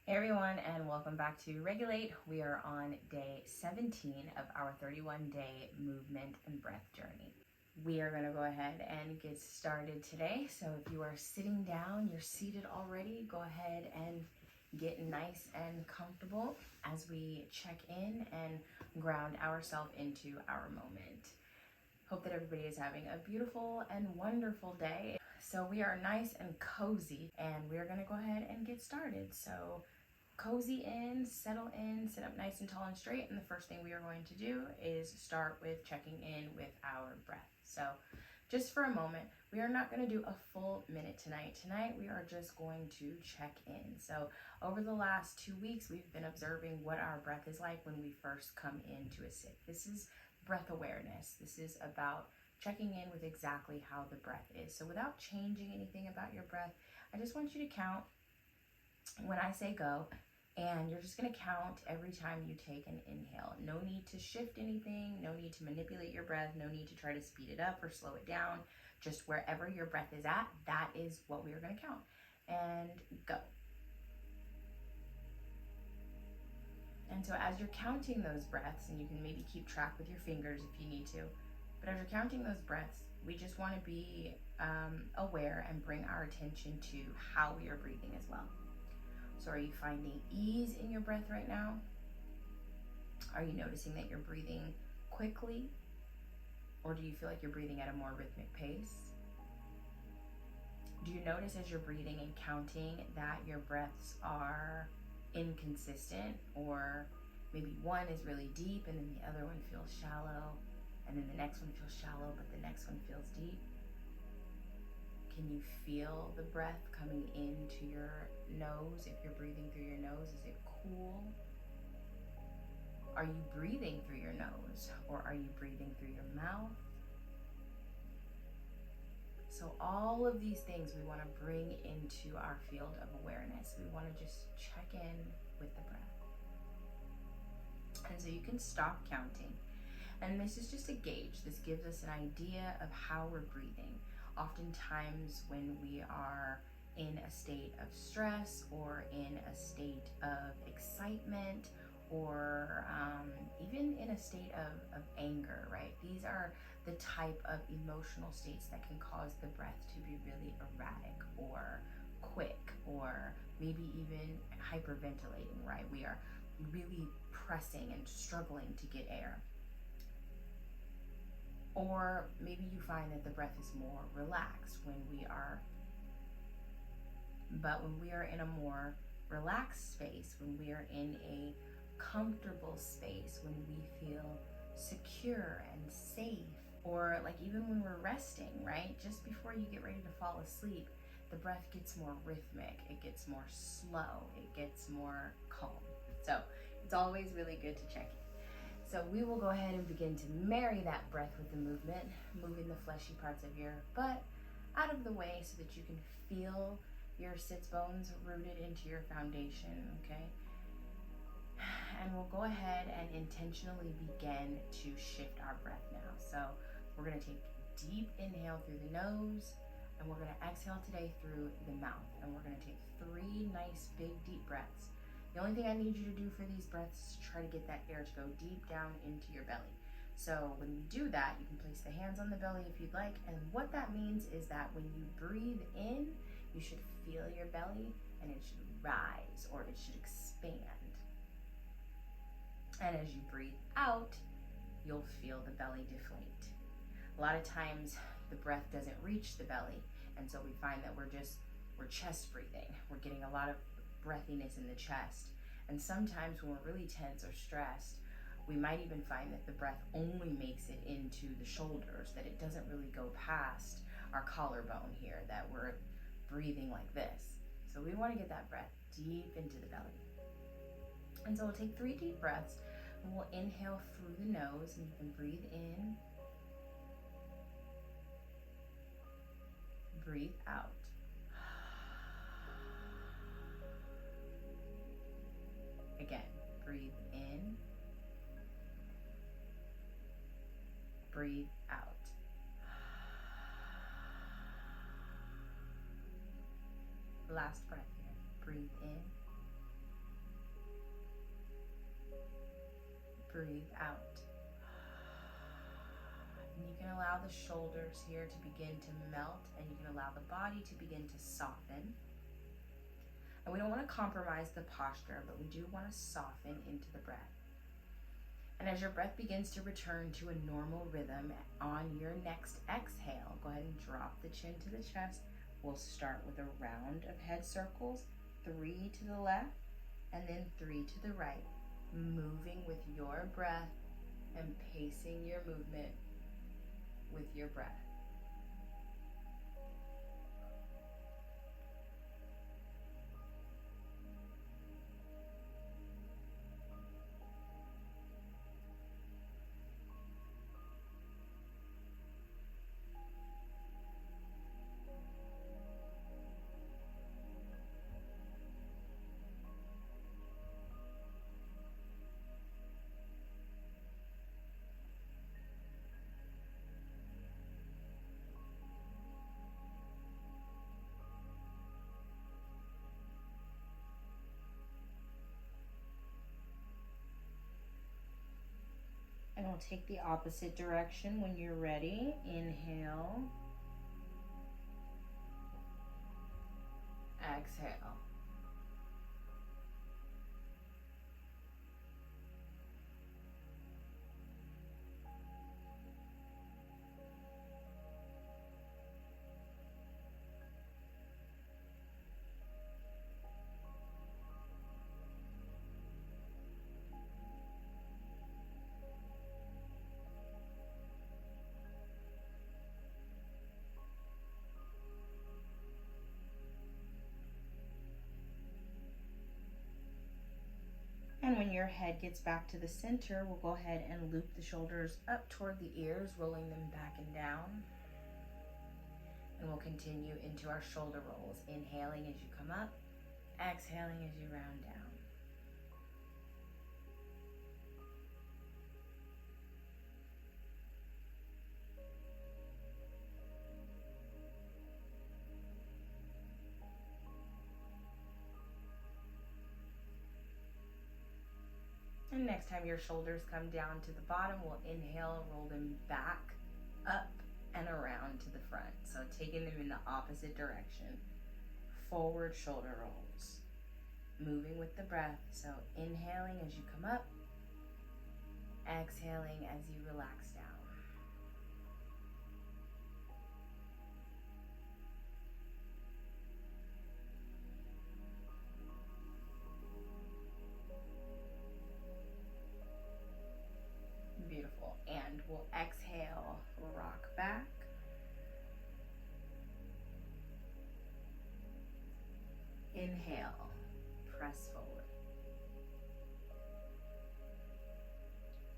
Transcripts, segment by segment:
Hey everyone, and welcome back to Regulate. We are on day 17 of our 31-day movement and breath journey. We are going to go ahead and get started today. So if you are sitting down, you're seated already, go ahead and get nice and comfortable as we check in and ground ourselves into our moment. Hope that everybody is having a beautiful and wonderful day. So we are nice and cozy, and we're going to go ahead and get started. So cozy in, settle in, sit up nice and tall and straight. And the first thing we are going to do is start with checking in with our breath. So just for a moment, we are not going to do a full minute tonight. Tonight, we are just going to check in. So over the last 2 weeks, we've been observing what our breath is like when we first come into a sit. This is breath awareness. This is about checking in with exactly how the breath is. So without changing anything about your breath, I just want you to count when I say go, and you're just going to count every time you take an inhale. No need to shift anything, no need to manipulate your breath, no need to try to speed it up or slow it down. Just wherever your breath is at, that is what we are going to count. And go. And so as you're counting those breaths, and you can maybe keep track with your fingers if you need to, but as you're counting those breaths, we just want to be aware and bring our attention to how we are breathing as well. So are you finding ease in your breath right now? Are you noticing that you're breathing quickly? Or do you feel like you're breathing at a more rhythmic pace? Do you notice as you're breathing and counting that your breaths are inconsistent, or maybe one is really deep and then the other one feels shallow, and then the next one feels shallow but the next one feels deep? Can you feel the breath coming into your nose? If you're breathing through your nose, is it cool? Are you breathing through your nose, or are you breathing through your mouth? So all of these things we want to bring into our field of awareness. We want to just check in with the breath. And so you can stop counting. And this is just a gauge. This gives us an idea of how we're breathing. Oftentimes when we are in a state of stress or in a state of excitement, or even in a state of anger, right? These are the type of emotional states that can cause the breath to be really erratic or quick, or maybe even hyperventilating, right? We are really pressing and struggling to get air. Or maybe you find that the breath is more relaxed when we are in a more relaxed space, when we are in a comfortable space, when we feel secure and safe, or like even when we're resting, right? Just before you get ready to fall asleep, the breath gets more rhythmic, it gets more slow, it gets more calm. So it's always really good to check in. So we will go ahead and begin to marry that breath with the movement, moving the fleshy parts of your butt out of the way so that you can feel your sits bones rooted into your foundation, okay? And we'll go ahead and intentionally begin to shift our breath now. So we're going to take a deep inhale through the nose, and we're going to exhale today through the mouth. And we're going to take 3 nice, big, deep breaths. The only thing I need you to do for these breaths is try to get that air to go deep down into your belly. So when you do that, you can place the hands on the belly if you'd like. And what that means is that when you breathe in, you should feel your belly, and it should rise, or it should expand. And as you breathe out, you'll feel the belly deflate. A lot of times the breath doesn't reach the belly, and so we find that we're chest breathing. We're getting a lot of breathiness in the chest. And sometimes when we're really tense or stressed, we might even find that the breath only makes it into the shoulders, that it doesn't really go past our collarbone here, that we're breathing like this. So we want to get that breath deep into the belly. And so we'll take 3 deep breaths, and we'll inhale through the nose, and you can breathe in, breathe out. Again, breathe in, breathe out. Last breath here. Breathe in, breathe out. And you can allow the shoulders here to begin to melt, and you can allow the body to begin to soften. And we don't want to compromise the posture, but we do want to soften into the breath. And as your breath begins to return to a normal rhythm, on your next exhale, go ahead and drop the chin to the chest. We'll start with a round of head circles, 3 to the left, and then 3 to the right, moving with your breath and pacing your movement with your breath. And we'll take the opposite direction when you're ready. Inhale. Exhale. And when your head gets back to the center, we'll go ahead and loop the shoulders up toward the ears, rolling them back and down. And we'll continue into our shoulder rolls, inhaling as you come up, exhaling as you round down. And next time your shoulders come down to the bottom, we'll inhale, roll them back, up, and around to the front. So taking them in the opposite direction. Forward shoulder rolls. Moving with the breath. So inhaling as you come up, exhaling as you relax down. Beautiful. And we'll exhale, rock back. Inhale, press forward.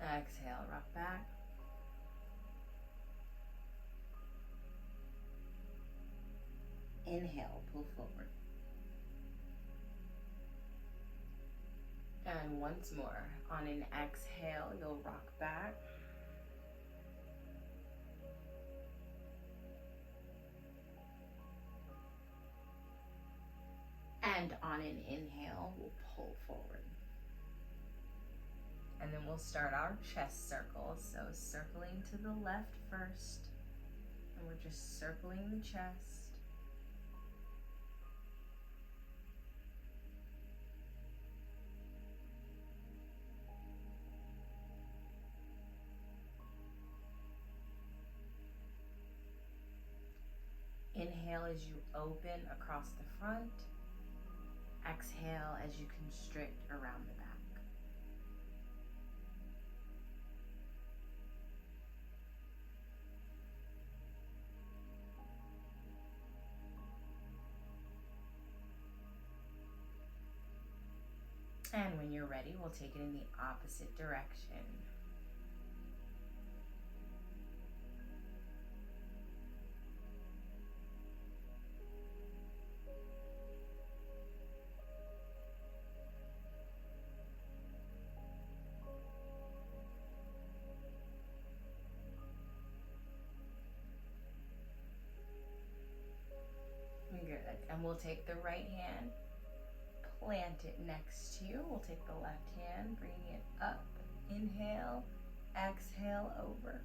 Exhale, rock back. Inhale, pull forward. And once more, on an exhale, you'll rock back. And on an inhale, we'll pull forward. And then we'll start our chest circles. So circling to the left first. And we're just circling the chest. Inhale as you open across the front. Exhale as you constrict around the back. And when you're ready, we'll take it in the opposite direction. Good. And we'll take the right hand, plant it next to you. We'll take the left hand, bringing it up, Inhale, exhale over.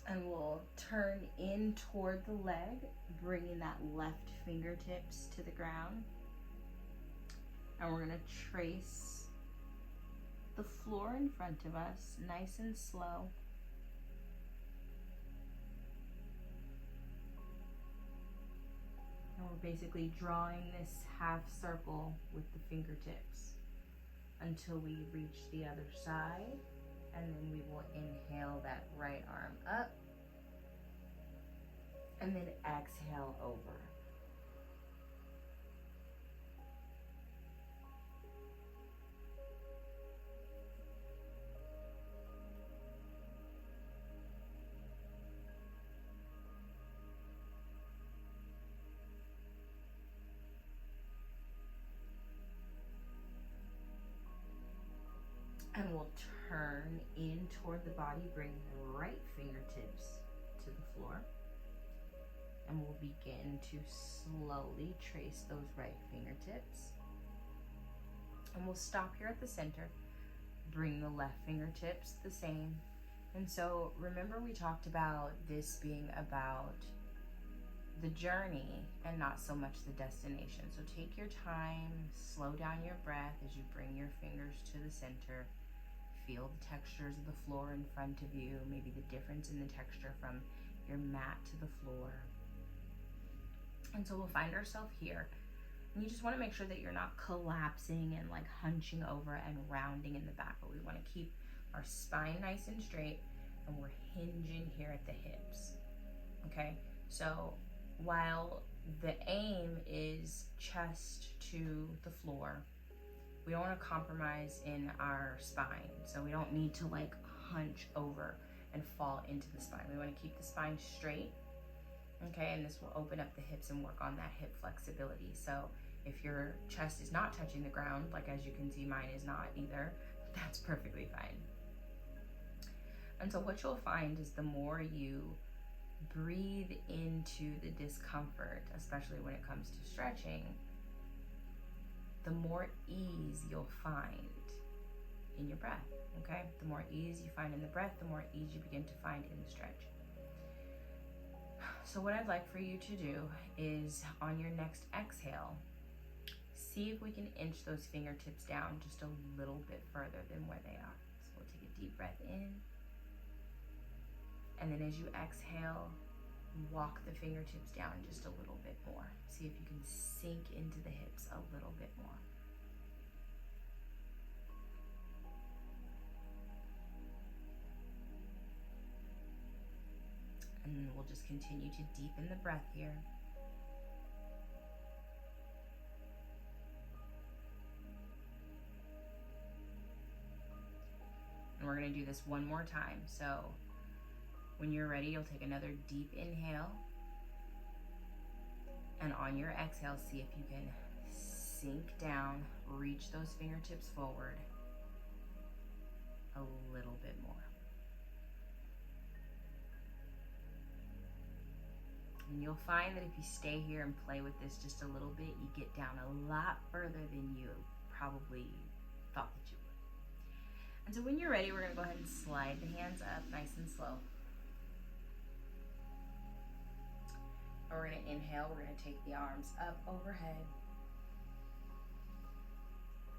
And we'll turn in toward the leg, bringing that left fingertips to the ground. And we're gonna trace the floor in front of us, nice and slow. And we're basically drawing this half circle with the fingertips until we reach the other side. And then we will inhale that right arm up and then exhale over. And we'll turn in toward the body, bring the right fingertips to the floor. And we'll begin to slowly trace those right fingertips. And we'll stop here at the center, bring the left fingertips the same. And so remember we talked about this being about the journey and not so much the destination. So take your time, slow down your breath as you bring your fingers to the center. Feel the textures of the floor in front of you, maybe the difference in the texture from your mat to the floor. And so we'll find ourselves here. And you just want to make sure that you're not collapsing and like hunching over and rounding in the back, but we want to keep our spine nice and straight, and we're hinging here at the hips. Okay, so while the aim is chest to the floor, we don't want to compromise in our spine. So we don't need to like hunch over and fall into the spine. We want to keep the spine straight. Okay, and this will open up the hips and work on that hip flexibility. So if your chest is not touching the ground, like as you can see, mine is not either, that's perfectly fine. And so what you'll find is the more you breathe into the discomfort, especially when it comes to stretching, the more ease you'll find in your breath, okay? The more ease you find in the breath, the more ease you begin to find in the stretch. So what I'd like for you to do is on your next exhale, see if we can inch those fingertips down just a little bit further than where they are. So we'll take a deep breath in. And then as you exhale, walk the fingertips down just a little bit more. See if you can sink into the hips a little bit more. And we'll just continue to deepen the breath here. And we're going to do this one more time. So when you're ready, you'll take another deep inhale. And on your exhale, see if you can sink down, reach those fingertips forward a little bit more. And you'll find that if you stay here and play with this just a little bit, you get down a lot further than you probably thought that you would. And so when you're ready, we're going to go ahead and slide the hands up nice and slow. And we're going to inhale, we're going to take the arms up overhead.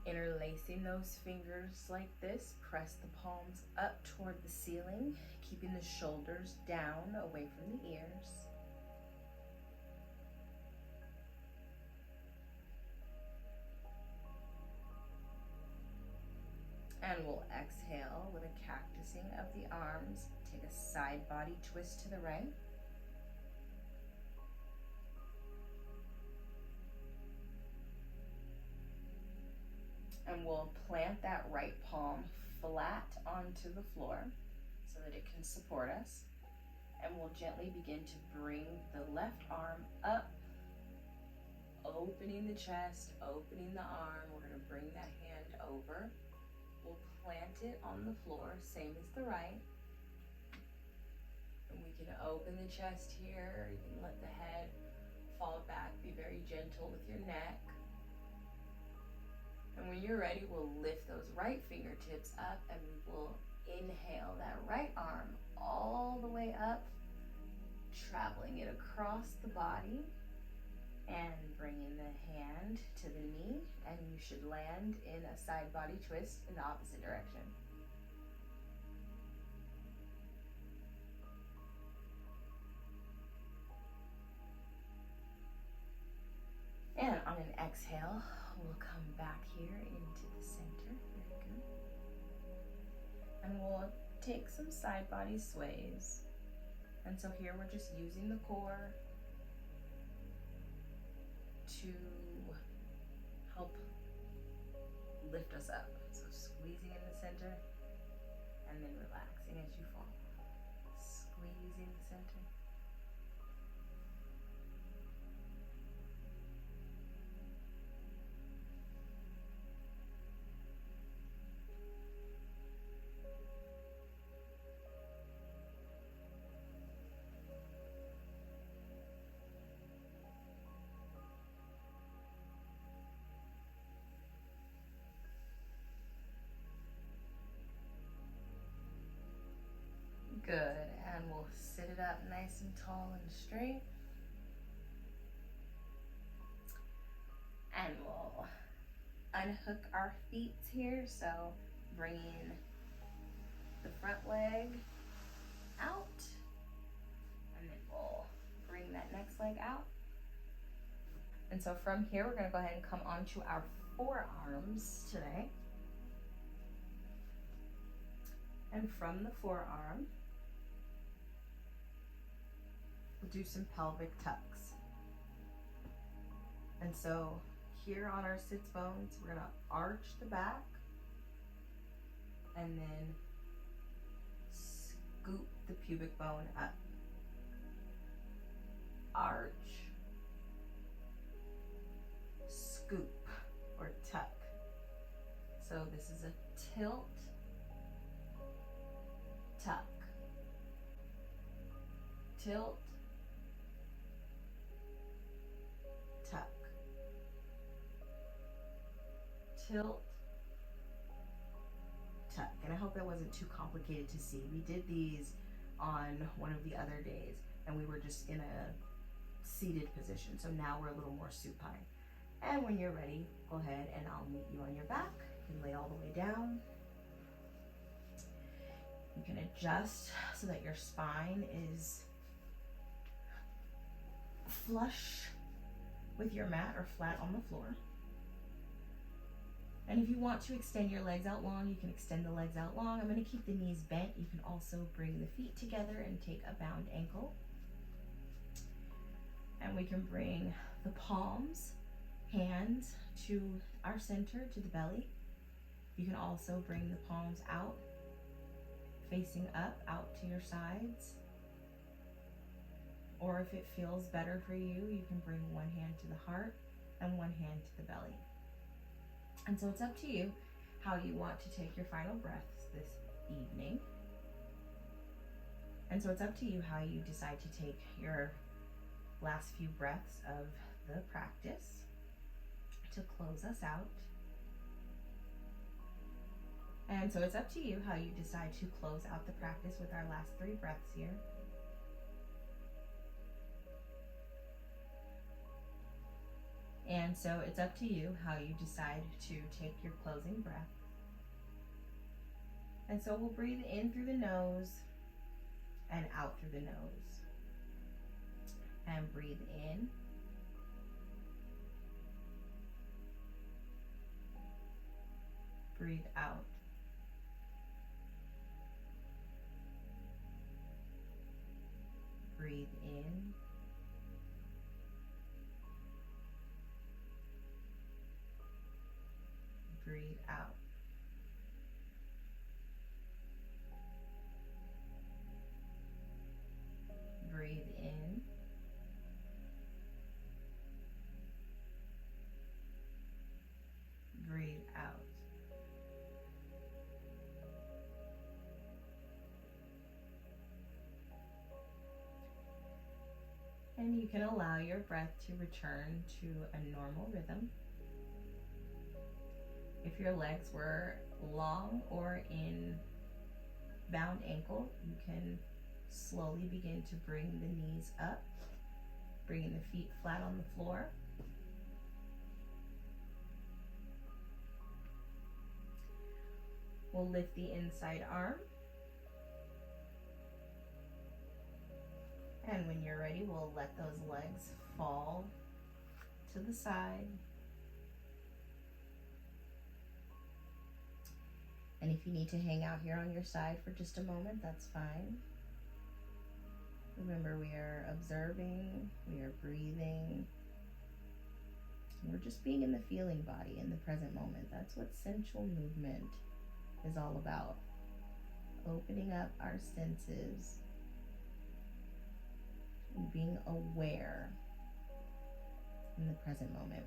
Interlacing those fingers like this, press the palms up toward the ceiling, keeping the shoulders down away from the ears. And we'll exhale with a cactusing of the arms. Take a side body twist to the right. And we'll plant that right palm flat onto the floor so that it can support us. And we'll gently begin to bring the left arm up, opening the chest, opening the arm. We're going to bring that hand over. We'll plant it on the floor, same as the right. And we can open the chest here. You can let the head fall back. Be very gentle with your neck. And when you're ready, we'll lift those right fingertips up and we will inhale that right arm all the way up, traveling it across the body and bringing the hand to the knee, and you should land in a side body twist in the opposite direction. And on an exhale, we'll come back here into the center. Very good. And we'll take some side body sways. And so here we're just using the core to help lift us up. So squeezing in the center and then relaxing as you fall. Squeezing the center. Good, and we'll sit it up nice and tall and straight. And we'll unhook our feet here, so bringing the front leg out, and then we'll bring that next leg out. And so from here, we're gonna go ahead and come onto our forearms today. And from the forearm, we'll do some pelvic tucks. And so here on our sits bones, we're gonna arch the back and then scoop the pubic bone up. Arch, scoop, or tuck. So this is a tilt, tuck, tilt, tuck, tilt, tuck. And I hope that wasn't too complicated to see. We did these on one of the other days and we were just in a seated position. So now we're a little more supine. And when you're ready, go ahead and I'll meet you on your back. You can lay all the way down. You can adjust so that your spine is flush with your mat or flat on the floor. And if you want to extend your legs out long, you can extend the legs out long. I'm going to keep the knees bent. You can also bring the feet together and take a bound ankle. And we can bring the palms, hands to our center, to the belly. You can also bring the palms out, facing up, out to your sides. Or if it feels better for you, you can bring one hand to the heart and one hand to the belly. And so it's up to you how you want to take your final breaths this evening. And so it's up to you how you decide to take your last few breaths of the practice to close us out. And so it's up to you how you decide to close out the practice with our last 3 breaths here. And so it's up to you how you decide to take your closing breath. And so we'll breathe in through the nose and out through the nose. And breathe in. Breathe out. Breathe in. Breathe out. Breathe in. Breathe out. you can allow your breath to return to a normal rhythm. If your legs were long or in bound ankle, you can slowly begin to bring the knees up, bringing the feet flat on the floor. We'll lift the inside arm. And when you're ready, we'll let those legs fall to the side. And if you need to hang out here on your side for just a moment, that's fine. Remember, we are observing, we are breathing. We're just being in the feeling body, in the present moment. That's what sensual movement is all about. Opening up our senses and being aware in the present moment.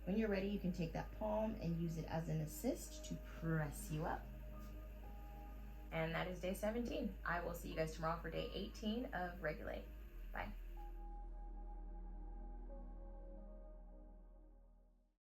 When you're ready, you can take that palm and use it as an assist to press you up. And that is day 17. I will see you guys tomorrow for day 18 of Regulate. Bye.